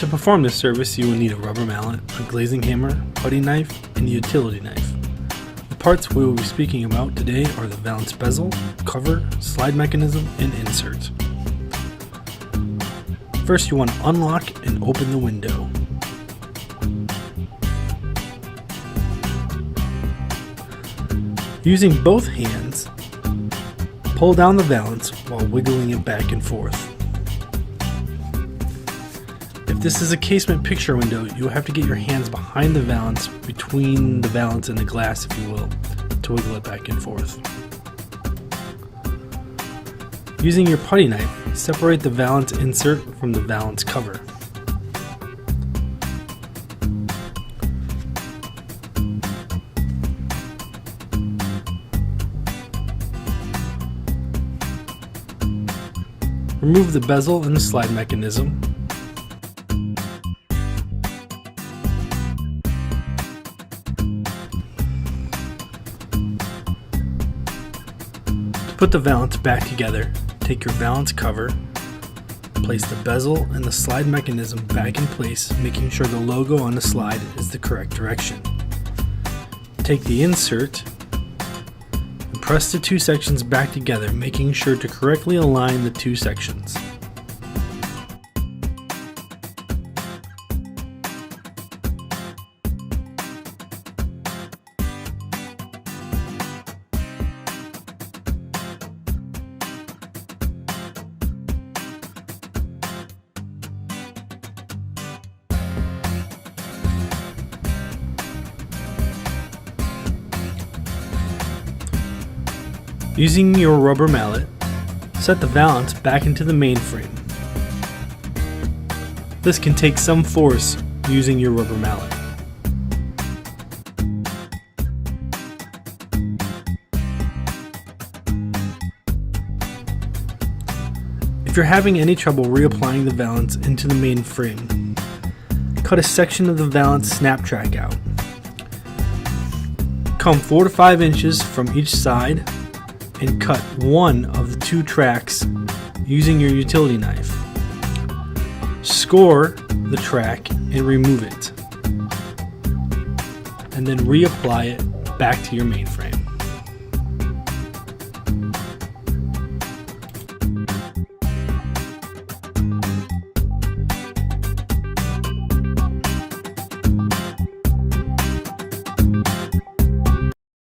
To perform this service, you will need a rubber mallet, a glazing hammer, putty knife, and a utility knife. The parts we will be speaking about today are the valance bezel, cover, slide mechanism, and insert. First, you want to unlock and open the window. Using both hands, pull down the valance while wiggling it back and forth. If this is a casement picture window, you'll have to get your hands behind the valance, between the valance and the glass, if you will, to wiggle it back and forth. Using your putty knife, separate the valance insert from the valance cover. Remove the bezel and the slide mechanism. To put the valance back together, take your valance cover, place the bezel and the slide mechanism back in place, making sure the logo on the slide is the correct direction. Take the insert and press the two sections back together, making sure to correctly align the two sections. Using your rubber mallet, set the valance back into the mainframe. This can take some force using your rubber mallet. If you're having any trouble reapplying the valance into the mainframe, cut a section of the valance snap track out. Come 4 to 5 inches from each side and cut one of the two tracks using your utility knife. Score the track and remove it, and then reapply it back to your mainframe.